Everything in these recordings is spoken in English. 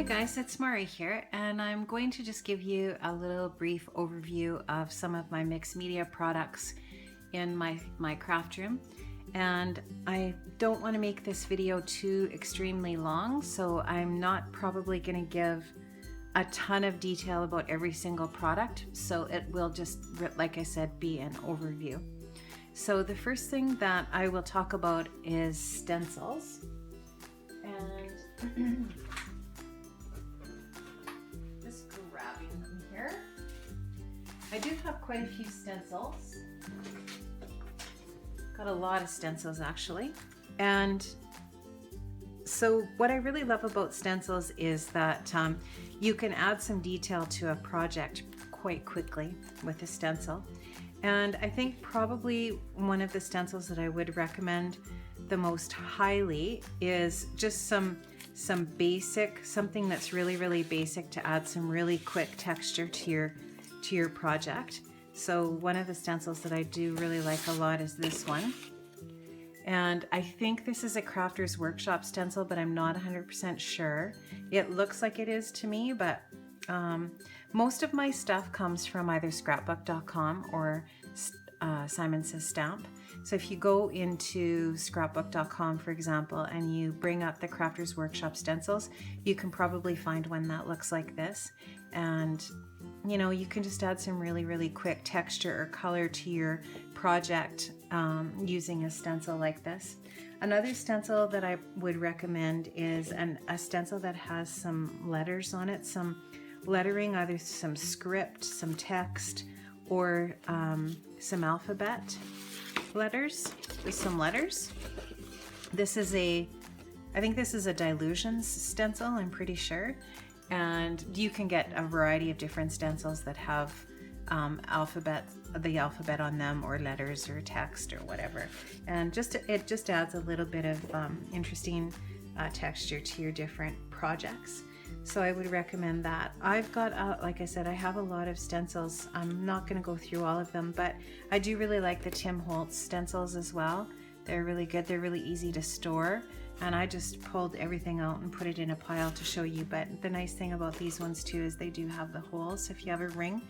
guys, it's Mari here, and I'm going to just give you a little brief overview of some of my mixed media products in my craft room. And I don't want to make this video too extremely long, so I'm not probably going to give a ton of detail about every single product, so it will just, like I said, be an overview. So the first thing that I will talk about is stencils. And just grabbing them here. I do have quite a few stencils. Got a lot of stencils actually. And so what I really love about stencils is that you can add some detail to a project quite quickly with a stencil. And I think probably one of the stencils that I would recommend the most highly is just something that's really basic to add some really quick texture to your project. So one of the stencils that I do really like a lot is this one. And I think this is a Crafter's Workshop stencil, but I'm not 100% sure. It looks like it is to me, but most of my stuff comes from either scrapbook.com or Simon Says Stamp. So if you go into scrapbook.com, for example, and you bring up the Crafter's Workshop stencils, you can probably find one that looks like this. And you know, you can just add some really quick texture or color to your project using a stencil like this. Another stencil that I would recommend is a stencil that has some letters on it, some lettering, either some script, some text, or some alphabet letters with some letters. I think this is a Dilutions stencil, I'm pretty sure. And you can get a variety of different stencils that have the alphabet on them, or letters or text or whatever. And it just adds a little bit of interesting texture to your different projects. So I would recommend that. I've got, like I said, I have a lot of stencils. I'm not going to go through all of them, but I do really like the Tim Holtz stencils as well. They're really good. They're really easy to store. And I just pulled everything out and put it in a pile to show you. But the nice thing about these ones too is they do have the holes. So if you have a ring,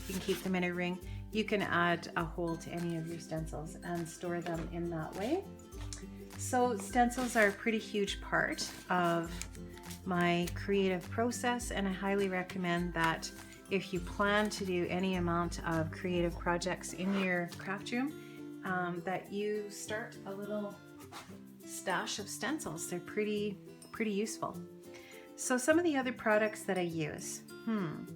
you can keep them in a ring. You can add a hole to any of your stencils and store them in that way. So stencils are a pretty huge part of my creative process, and I highly recommend that if you plan to do any amount of creative projects in your craft room, that you start a little stash of stencils. They're pretty useful. So some of the other products that I use, I'm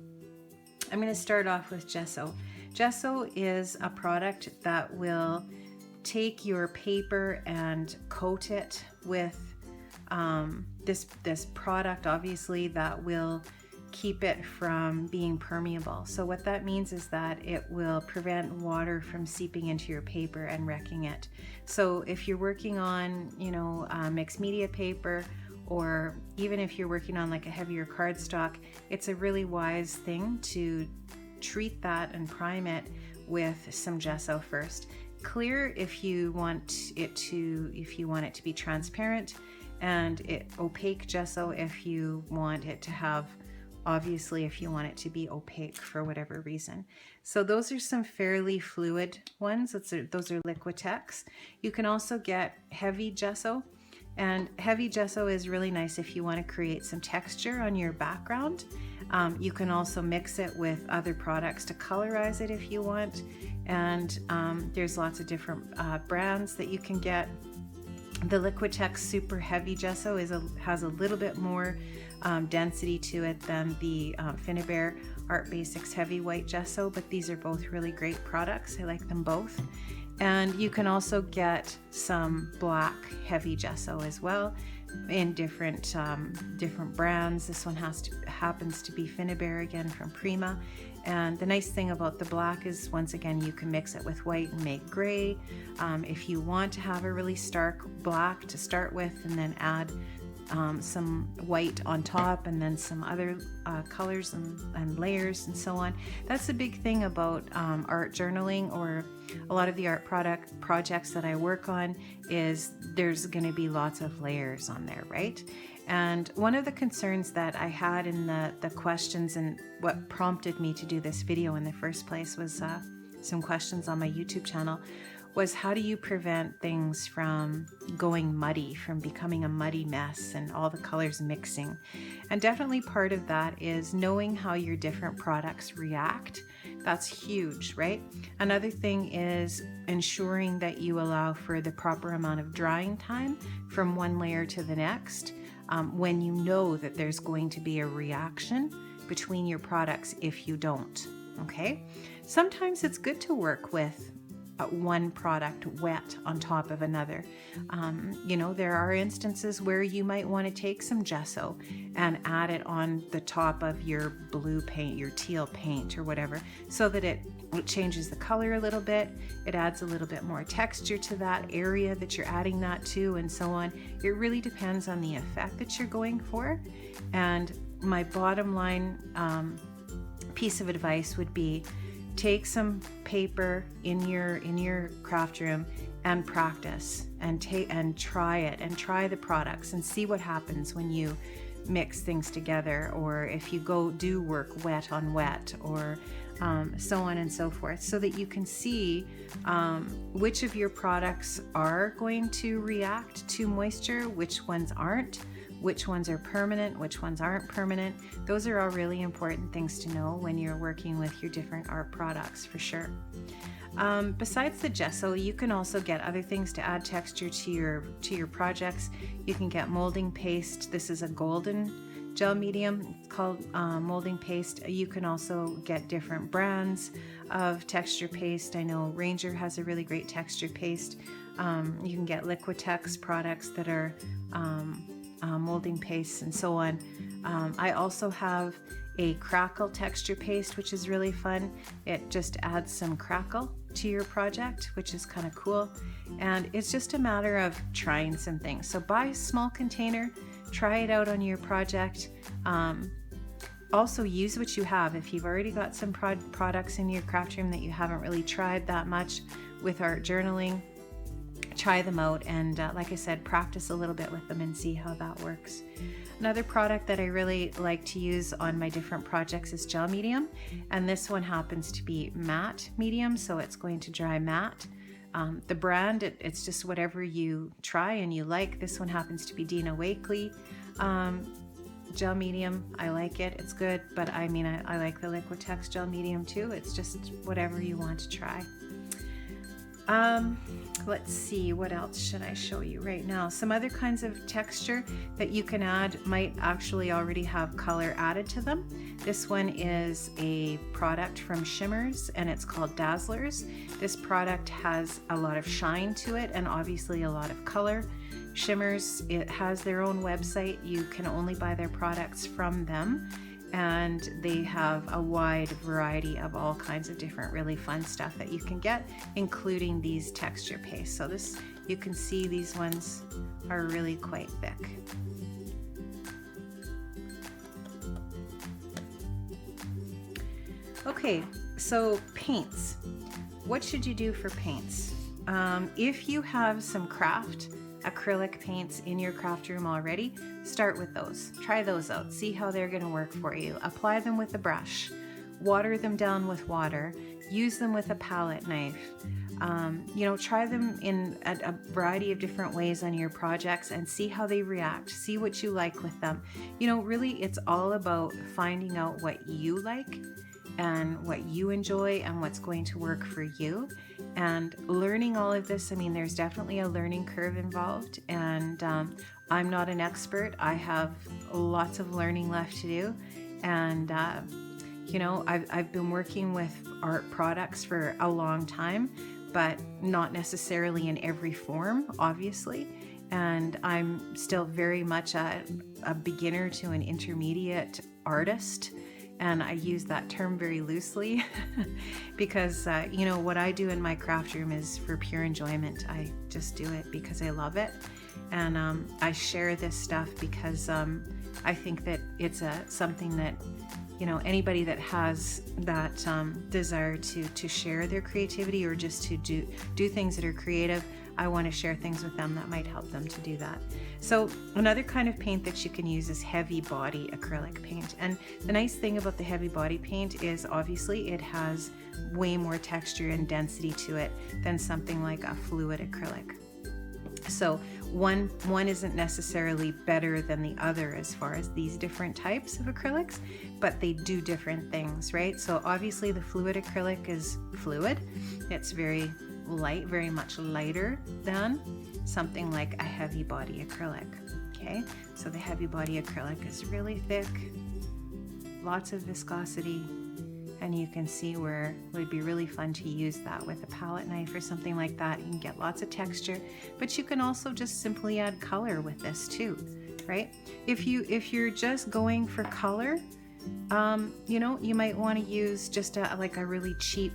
going to start off with Gesso. Gesso is a product that will take your paper and coat it with this product, obviously, that will keep it from being permeable. So what that means is that it will prevent water from seeping into your paper and wrecking it. So if you're working on, mixed media paper, or even if you're working on like a heavier cardstock, it's a really wise thing to treat that and prime it with some gesso first. Clear if you want it to be transparent, and opaque gesso if you want it to have, obviously, if you want it to be opaque for whatever reason. So those are some fairly fluid ones. Those are Liquitex. You can also get heavy gesso, and heavy gesso is really nice if you want to create some texture on your background. You can also mix it with other products to colorize it if you want, and there's lots of different brands that you can get. The Liquitex Super Heavy Gesso has a little bit more density to it than the Finnabair Art Basics Heavy White Gesso, but these are both really great products. I like them both. And you can also get some black heavy gesso as well in different brands. This one happens to be Finnabair, again from Prima. And the nice thing about the black is, once again, you can mix it with white and make gray. If you want to have a really stark black to start with and then add some white on top, and then some other colors and layers and so on. That's the big thing about art journaling, or a lot of the art projects that I work on, is there's going to be lots of layers on there, right? And one of the concerns that I had in the questions, and what prompted me to do this video in the first place, was some questions on my YouTube channel, was how do you prevent things from going muddy, from becoming a muddy mess and all the colors mixing? And definitely part of that is knowing how your different products react. That's huge, right? Another thing is ensuring that you allow for the proper amount of drying time from one layer to the next, when you know that there's going to be a reaction between your products if you don't, okay? Sometimes it's good to work with one product wet on top of another. There are instances where you might want to take some gesso and add it on the top of your blue paint, your teal paint or whatever, so that it changes the color a little bit. It adds a little bit more texture to that area that you're adding that to, and so on. It really depends on the effect that you're going for. And my bottom line piece of advice would be, take some paper in your craft room and practice and try it, and try the products and see what happens when you mix things together, or if you do work wet on wet, or so on and so forth, so that you can see which of your products are going to react to moisture, which ones aren't, which ones are permanent, which ones aren't permanent. Those are all really important things to know when you're working with your different art products, for sure. Besides the gesso, you can also get other things to add texture to your projects. You can get molding paste. This is a golden gel medium. It's called molding paste. You can also get different brands of texture paste. I know Ranger has a really great texture paste. You can get Liquitex products that are molding pastes and so on. I also have a crackle texture paste, which is really fun. It just adds some crackle to your project, which is kind of cool. And it's just a matter of trying some things. So buy a small container, try it out on your project. Also use what you have. If you've already got some products in your craft room that you haven't really tried that much with art journaling, try them out, and like I said, practice a little bit with them and see how that works. Another product that I really like to use on my different projects is gel medium, and this one happens to be matte medium, so it's going to dry matte. The brand, it's just whatever you try and you like. This one happens to be Dina Wakley gel medium. I like it, it's good, but I like the Liquitex gel medium too. It's just whatever you want to try. Let's see, what else should I show you right now? Some other kinds of texture that you can add might actually already have color added to them. This one is a product from Shimmers, and it's called Dazzlers. This product has a lot of shine to it and obviously a lot of color. Shimmers, it has their own website. You can only buy their products from them, and they have a wide variety of all kinds of different really fun stuff that you can get, including these texture pastes. So this, you can see these ones are really quite thick. Okay, so paints. What should you do for paints? If you have some craft acrylic paints in your craft room already, start with those. Try those out. See how they're going to work for you. Apply them with a brush. Water them down with water. Use them with a palette knife. Try them in a variety of different ways on your projects and see how they react. See what you like with them. Really, it's all about finding out what you like and what you enjoy and what's going to work for you, and learning all of this. There's definitely a learning curve involved, and I'm not an expert. I have lots of learning left to do, and I've been working with art products for a long time, but not necessarily in every form, obviously, and I'm still very much a beginner to an intermediate artist. And I use that term very loosely because, what I do in my craft room is for pure enjoyment. I just do it because I love it. And I share this stuff because I think that it's something that, you know, anybody that has that desire to share their creativity, or just to do things that are creative, I want to share things with them that might help them to do that. So another kind of paint that you can use is heavy body acrylic paint. And the nice thing about the heavy body paint is obviously it has way more texture and density to it than something like a fluid acrylic. So one isn't necessarily better than the other as far as these different types of acrylics, but they do different things, right? So obviously the fluid acrylic is fluid. It's very light, very much lighter than something like a heavy body acrylic. Okay, so the heavy body acrylic is really thick, lots of viscosity, and you can see where it would be really fun to use that with a palette knife or something like that. You can get lots of texture, but you can also just simply add color with this too, right? If you're just going for color, you know, you might want to use just like a really cheap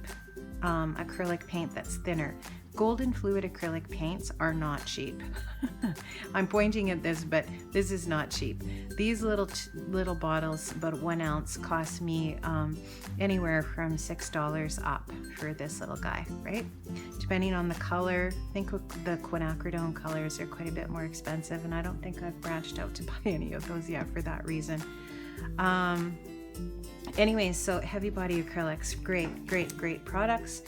acrylic paint that's thinner. Golden fluid acrylic paints are not cheap. I'm pointing at this, but this is not cheap. These little bottles, about 1 ounce, cost me anywhere from $6 up for this little guy, right? Depending on the color. I think the quinacridone colors are quite a bit more expensive, and I don't think I've branched out to buy any of those yet for that reason. Anyways, so heavy body acrylics, great products.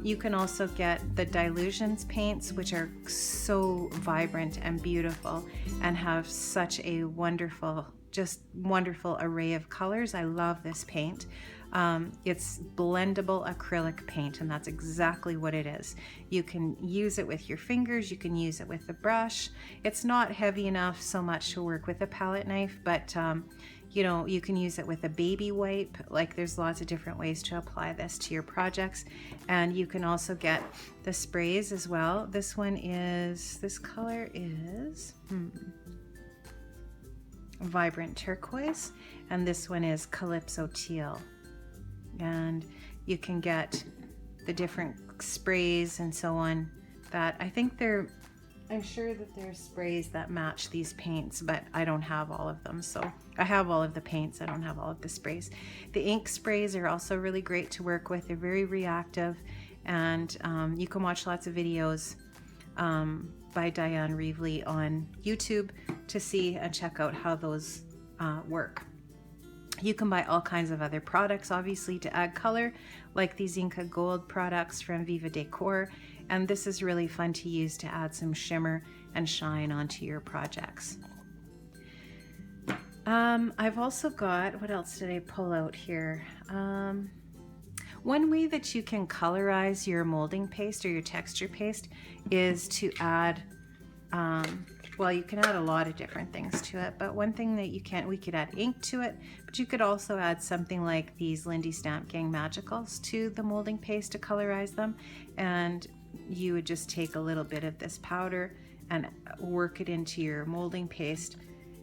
You can also get the dilutions paints, which are so vibrant and beautiful and have such a wonderful array of colors. I love this paint. It's blendable acrylic paint, and that's exactly what it is. You can use it with your fingers, you can use it with a brush. It's not heavy enough so much to work with a palette knife, but you know, you can use it with a baby wipe. Like, there's lots of different ways to apply this to your projects. And you can also get the sprays as well. This color is vibrant turquoise, and this one is calypso teal. And you can get the different sprays and so on that I'm sure that there's sprays that match these paints, but I don't have all of them. So I have all of the paints, I don't have all of the sprays. The ink sprays are also really great to work with. They're very reactive, and you can watch lots of videos by Diane Reevely on YouTube to see and check out how those work. You can buy all kinds of other products, obviously, to add color, like these Inca Gold products from Viva Decor. And this is really fun to use to add some shimmer and shine onto your projects. I've also got, what else did I pull out here? One way that you can colorize your molding paste or your texture paste is to add, well, you can add a lot of different things to it, but one thing that we could add ink to it, but you could also add something like these Lindy Stamp Gang Magicals to the molding paste to colorize them. And you would just take a little bit of this powder and work it into your molding paste,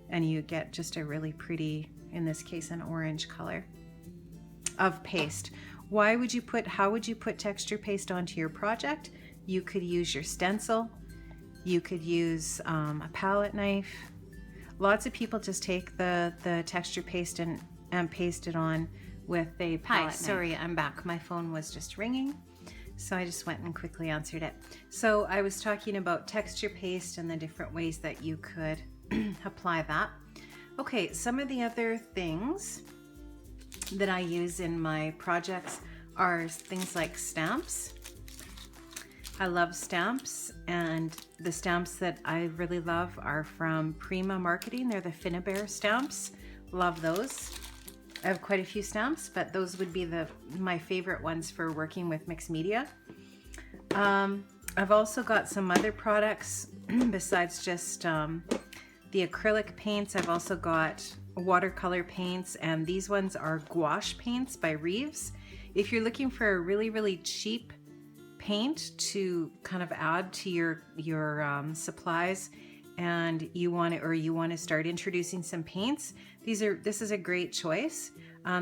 and you get just a really pretty, in this case, an orange color of paste. How would you put texture paste onto your project? You could use your stencil. You could use a palette knife. Lots of people just take the texture paste and paste it on with a palette knife. Sorry, I'm back. My phone was just ringing, so I just went and quickly answered it. So I was talking about texture paste and the different ways that you could apply that. Okay, some of the other things that I use in my projects are things like stamps. I love stamps, and the stamps that I really love are from Prima Marketing. They're the Finnabair stamps. Love those. I have quite a few stamps, but those would be my favorite ones for working with mixed media. I've also got some other products besides just the acrylic paints. I've also got watercolor paints, and these ones are gouache paints by Reeves. If you're looking for a really, really cheap paint to kind of add to your supplies, and you want to start introducing some paints, this is a great choice.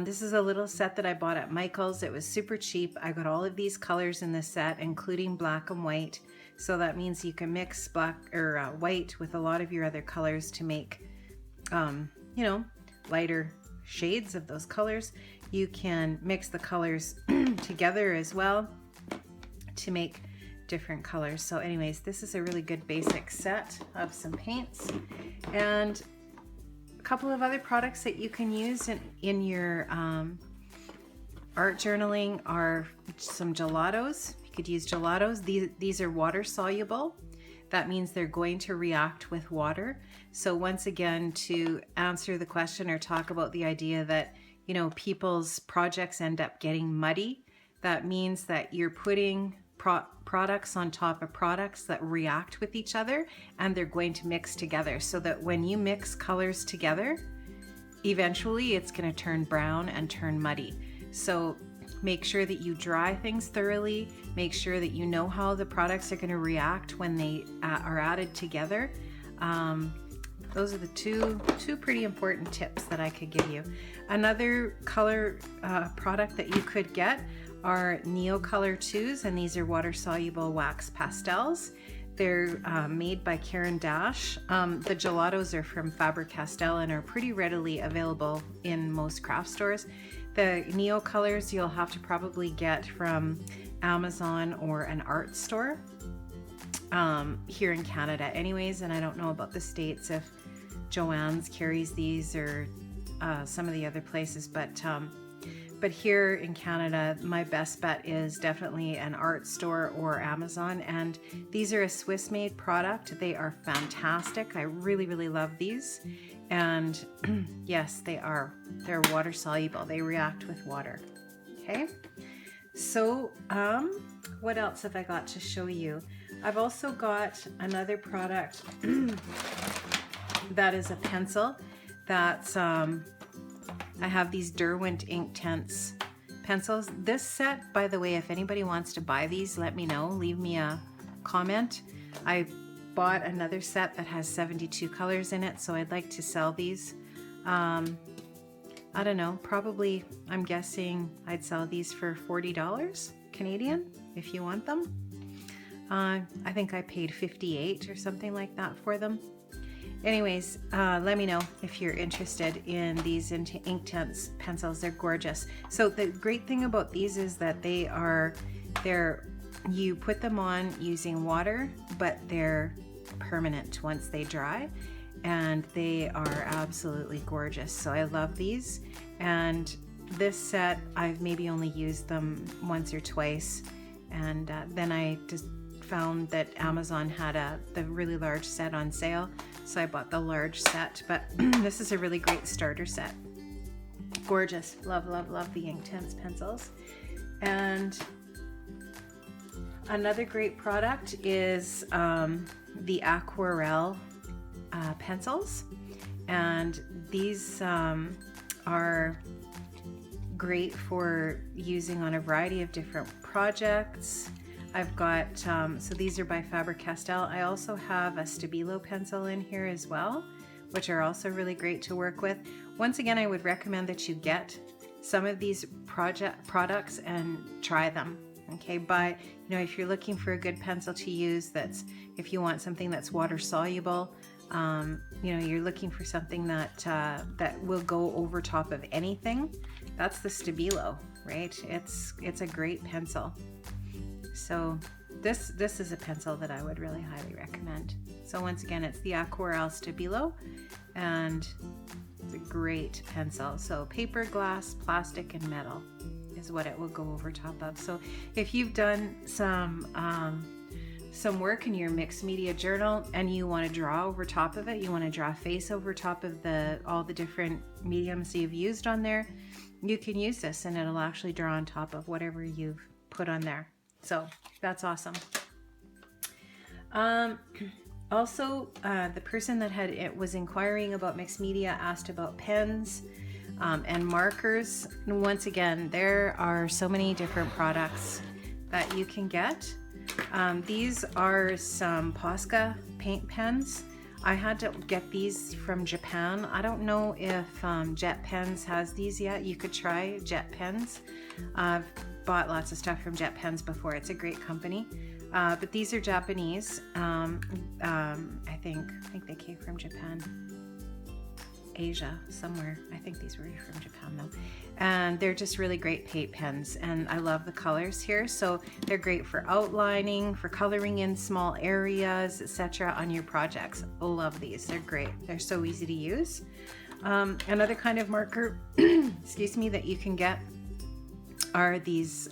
This is a little set that I bought at Michael's. It was super cheap. I got all of these colors in this set, including black and white. So that means you can mix black or white with a lot of your other colors to make, you know, lighter shades of those colors. You can mix the colors together as well to make different colors. So anyways, this is a really good basic set of some paints, and a couple of other products that you can use in your art journaling are some gelatos. You could use gelatos. These are water soluble. That means they're going to react with water. So once again, to answer the question or talk about the idea that, you know, people's projects end up getting muddy, that means that you're putting products on top of products that react with each other, and they're going to mix together, so that when you mix colors together, eventually it's going to turn brown and turn muddy. So make sure that you dry things thoroughly. Make sure that you know how the products are going to react when they are added together. Those are the two pretty important tips that I could give you. Another color product that you could get are Neocolor 2s, and these are water-soluble wax pastels. They're made by Karen Dash. The gelatos are from Faber-Castell and are pretty readily available in most craft stores. The Neocolors you'll have to probably get from Amazon or an art store here in Canada anyways, and I don't know about the States if Joann's carries these or some of the other places, but here in Canada, my best bet is definitely an art store or Amazon. And these are a Swiss-made product. They are fantastic. I really, really love these. And yes, they're water soluble. They react with water. Okay. So what else have I got to show you? I've also got another product that is a pencil that's I have these Derwent Inktense pencils. This set, by the way, if anybody wants to buy these, let me know. Leave me a comment. I bought another set that has 72 colors in it, so I'd like to sell these. I don't know, probably, I'm guessing I'd sell these for $40 Canadian if you want them. I think I paid $58 or something like that for them. Anyways, let me know if you're interested in these Inktense pencils. They're gorgeous. So the great thing about these is that you put them on using water, but they're permanent once they dry, and they are absolutely gorgeous. So I love these. And this set, I've maybe only used them once or twice, and then I just found that Amazon had the really large set on sale, so I bought the large set. But this is a really great starter set. Gorgeous. Love, love, love the Inktense pencils. And another great product is the Aquarelle pencils, and these are great for using on a variety of different projects. I've got, so these are by Faber-Castell. I also have a Stabilo pencil in here as well, which are also really great to work with. Once again, I would recommend that you get some of these products and try them. Okay, but if you're looking for a good pencil to use, if you want something that's water soluble, you're looking for something that will go over top of anything, that's the Stabilo, right? It's a great pencil. So this is a pencil that I would really highly recommend. So once again, it's the Aquarelle Stabilo, and it's a great pencil. So paper, glass, plastic, and metal is what it will go over top of. So if you've done some work in your mixed media journal and you want to draw over top of it, you want to draw a face over top of all the different mediums you've used on there, you can use this and it'll actually draw on top of whatever you've put on there. So that's awesome. Also, the person that was inquiring about mixed media asked about pens and markers. And once again, there are so many different products that you can get. These are some Posca paint pens. I had to get these from Japan. I don't know if Jet Pens has these yet. You could try Jet Pens. I've bought lots of stuff from Jet Pens before. It's a great company. But these are Japanese. I think they came from Japan, Asia, somewhere. I think these were from Japan though. And they're just really great paint pens, and I love the colors here. So they're great for outlining, for coloring in small areas, etc. on your projects. I love these. They're great. They're so easy to use. Another kind of marker, excuse me, that you can get are these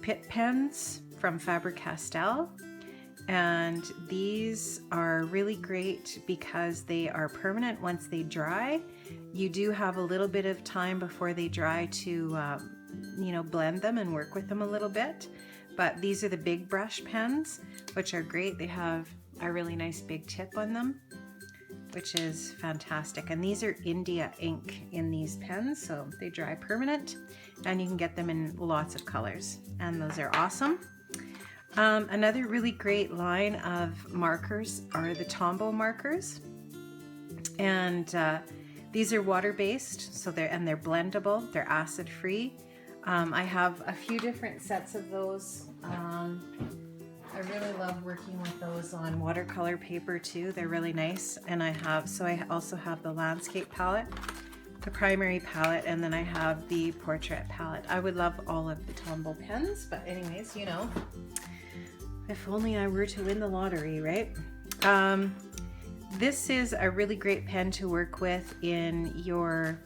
Pit pens from Faber-Castell, and these are really great because they are permanent once they dry. You do have a little bit of time before they dry to blend them and work with them a little bit, but these are the big brush pens, which are great. They have a really nice big tip on them, which is fantastic. And these are India ink in these pens, so they dry permanent, and you can get them in lots of colors, and those are awesome. Another really great line of markers are the Tombow markers, and these are water-based, so they're blendable, they're acid-free. I have a few different sets of those. I really love working with those on watercolor paper too. They're really nice. And I also have the landscape palette, the primary palette, and then I have the portrait palette. I would love all of the Tombow pens, but anyways, if only I were to win the lottery, right? This is a really great pen to work with in your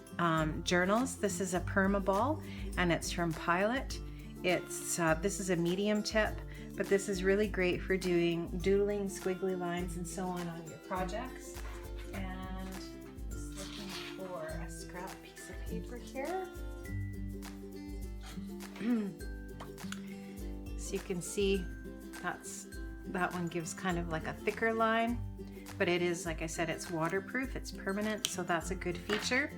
journals. This is a Permaball, and it's from Pilot. This is a medium tip, but this is really great for doing doodling, squiggly lines, and so on your projects. And just looking for a scrap piece of paper here. So you can see that one gives kind of like a thicker line, but it is, like I said, it's waterproof, it's permanent, so that's a good feature.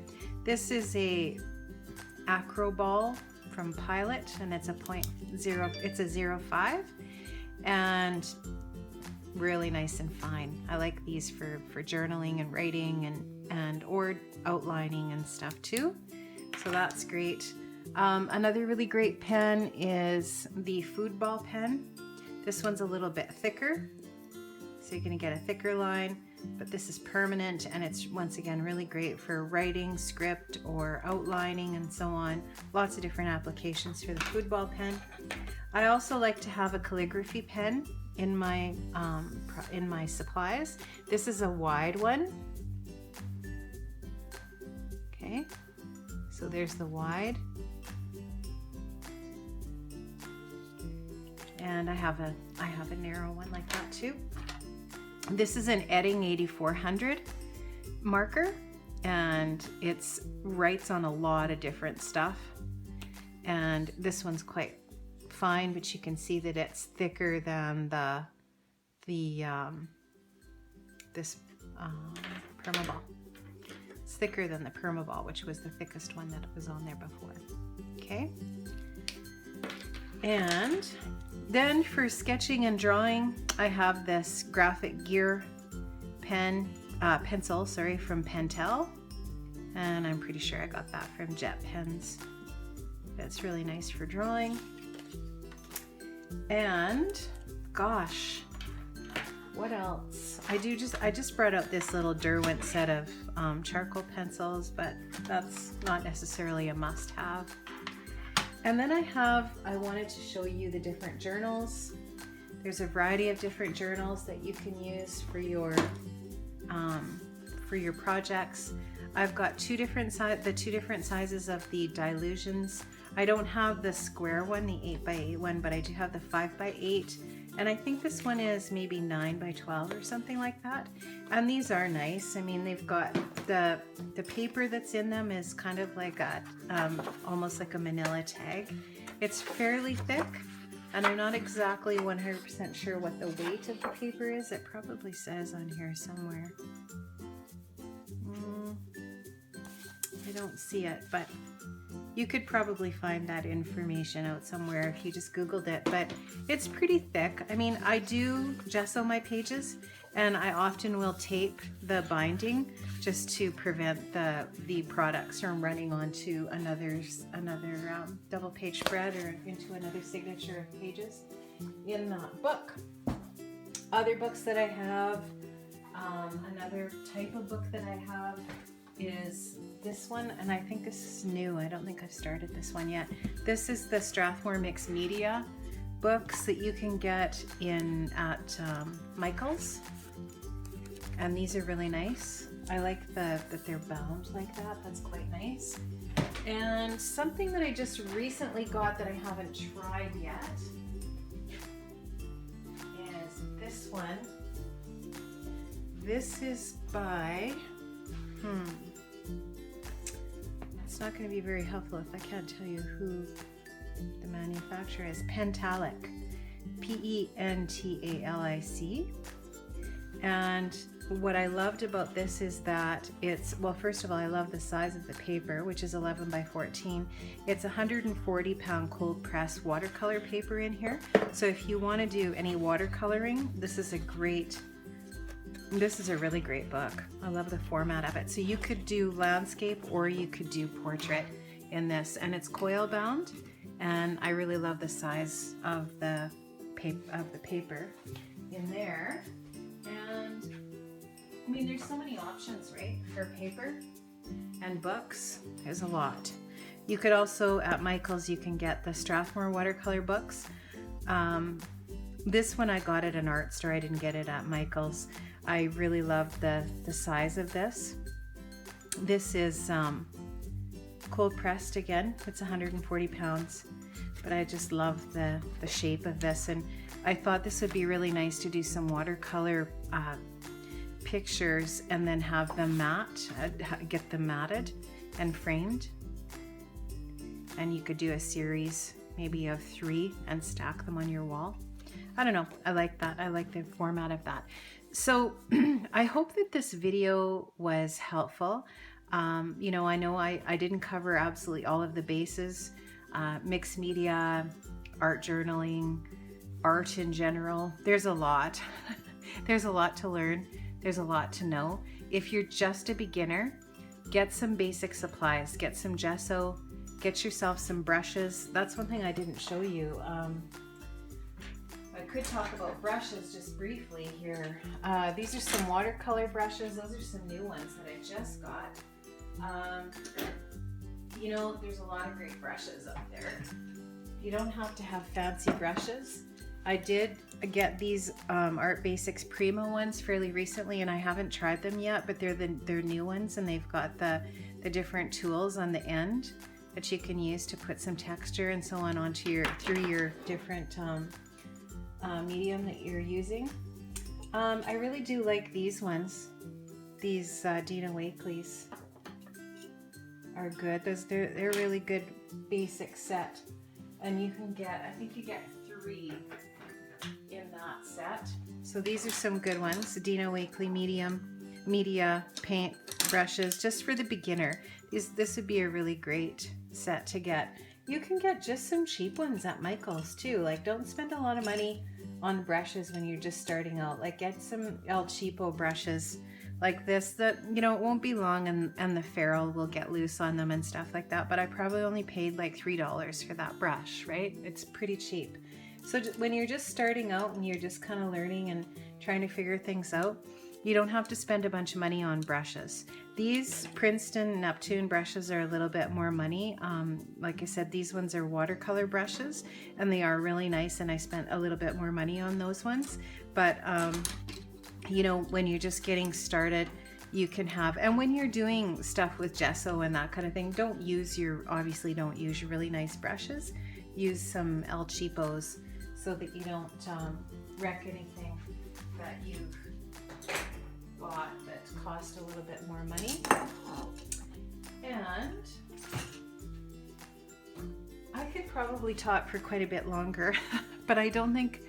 This is a Acro Ball from Pilot, and it's a 0.5, and really nice and fine. I like these for journaling and writing and or outlining and stuff too, so that's great. Another really great pen is the Food Ball pen. This one's a little bit thicker, so you're going to get a thicker line, but this is permanent, and it's once again really great for writing, script, or outlining, and so on. Lots of different applications for the Food Ball pen. I also like to have a calligraphy pen in my supplies. This is a wide one. Okay, so there's the wide. And I have a narrow one like that too. This is an Edding 8400 marker, and it writes on a lot of different stuff. And this one's quite fine, but you can see that it's thicker than this Permaball. It's thicker than the Permaball, which was the thickest one that was on there before. Okay. And then for sketching and drawing, I have this graphic gear pencil from Pentel, and I'm pretty sure I got that from Jet Pens. That's really nice for drawing. And gosh, what else? I just brought out this little Derwent set of charcoal pencils, but that's not necessarily a must-have. And then I wanted to show you the different journals. There's a variety of different journals that you can use for your projects. I've got the two different sizes of the Dilutions. I don't have the square one, the 8x8 one, but I do have the 5x8. And I think this one is maybe 9x12 or something like that. And these are nice. I mean, they've got the paper that's in them is kind of like almost like a manila tag. It's fairly thick, and I'm not exactly 100% sure what the weight of the paper is. It probably says on here somewhere. I don't see it, but you could probably find that information out somewhere if you just Googled it, but it's pretty thick. I mean, I do gesso my pages, and I often will tape the binding just to prevent the products from running onto another double page spread or into another signature of pages. in that book. Other books that I have, another type of book that I have is this one, and I think this is new. I don't think I've started this one yet. This is the Strathmore Mixed Media books that you can get at Michael's, and these are really nice. I like that they're bound like that. That's quite nice. And something that I just recently got that I haven't tried yet is this one. This is by, it's not going to be very helpful if I can't tell you who the manufacturer is. Pentalic, Pentalic. And what I loved about this is that it's, well, first of all, I love the size of the paper, which is 11 by 14. It's 140 pound cold press watercolor paper in here. So if you want to do any watercoloring, this is a really great book. I love the format of it. So you could do landscape or you could do portrait in this, and it's coil bound, and I really love the size of the paper in there. And I mean, there's so many options, right, for paper and books. There's a lot. You could also, at Michael's, you can get the Strathmore watercolor books. This one I got at an art store. I didn't get it at Michael's. I really love the size of this. This is cold pressed again. It's 140 pounds, but I just love the shape of this, and I thought this would be really nice to do some watercolor pictures and then have them get them matted and framed. And you could do a series maybe of 3 and stack them on your wall. I don't know, I like that. I like the format of that. So I hope that this video was helpful. You know I didn't cover absolutely all of the bases, mixed media, art journaling, art in general. There's a lot. There's a lot to learn. There's a lot to know. If you're just a beginner, get some basic supplies. Get some gesso. Get yourself some brushes. That's one thing I didn't show you. I could talk about brushes just briefly here. These are some watercolor brushes. Those are some new ones that I just got. You know, there's a lot of great brushes out there. You don't have to have fancy brushes. I did get these Art Basics Primo ones fairly recently, and I haven't tried them yet, but they're new ones, and they've got the different tools on the end that you can use to put some texture and so on onto through your different medium that you're using. I really do like these ones. These Dina Wakley's are good. They're really good basic set, and you can get, I think you get 3 in that set. So these are some good ones. Dina Wakley media paint brushes, just for the beginner. This would be a really great set to get. You can get just some cheap ones at Michael's too. Like, don't spend a lot of money on brushes when you're just starting out. Like, get some El Cheapo brushes like this that, you know, it won't be long and the ferrule will get loose on them and stuff like that. But I probably only paid like $3 for that brush, right? It's pretty cheap. So when you're just starting out and you're just kind of learning and trying to figure things out, you don't have to spend a bunch of money on brushes. These Princeton Neptune brushes are a little bit more money. Like I said, these ones are watercolor brushes, and they are really nice, and I spent a little bit more money on those ones. But you know, when you're just getting started, you can have, and when you're doing stuff with gesso and that kind of thing, obviously don't use your really nice brushes. Use some El Cheapos so that you don't wreck anything that you've bought that cost a little bit more money. And I could probably talk for quite a bit longer, but I don't think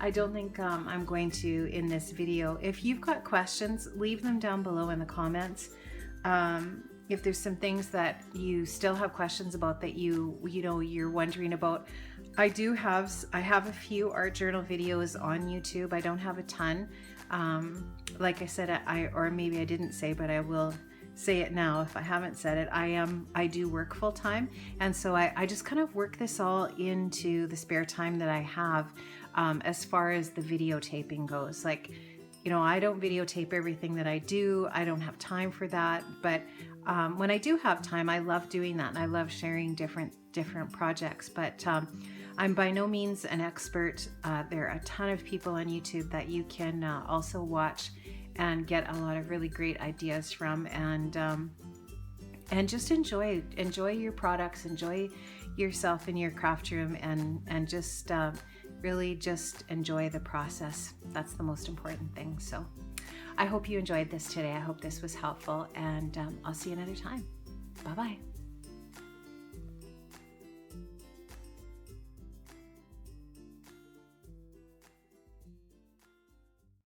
I'm going to in this video. If you've got questions, leave them down below in the comments. If there's some things that you still have questions about that you're wondering about, I have a few art journal videos on YouTube. I don't have a ton. Like I said, or maybe I didn't say, but I will say it now if I haven't said it. I do work full time, and so I just kind of work this all into the spare time that I have. as far as the videotaping goes. Like, you know, I don't videotape everything that I do. I don't have time for that. But when I do have time, I love doing that, and I love sharing different projects. But I'm by no means an expert. There are a ton of people on YouTube that you can also watch and get a lot of really great ideas from, and just enjoy your products, enjoy yourself in your craft room, and just really just enjoy the process. That's the most important thing. So I hope you enjoyed this today. I hope this was helpful, and I'll see you another time. Bye-bye.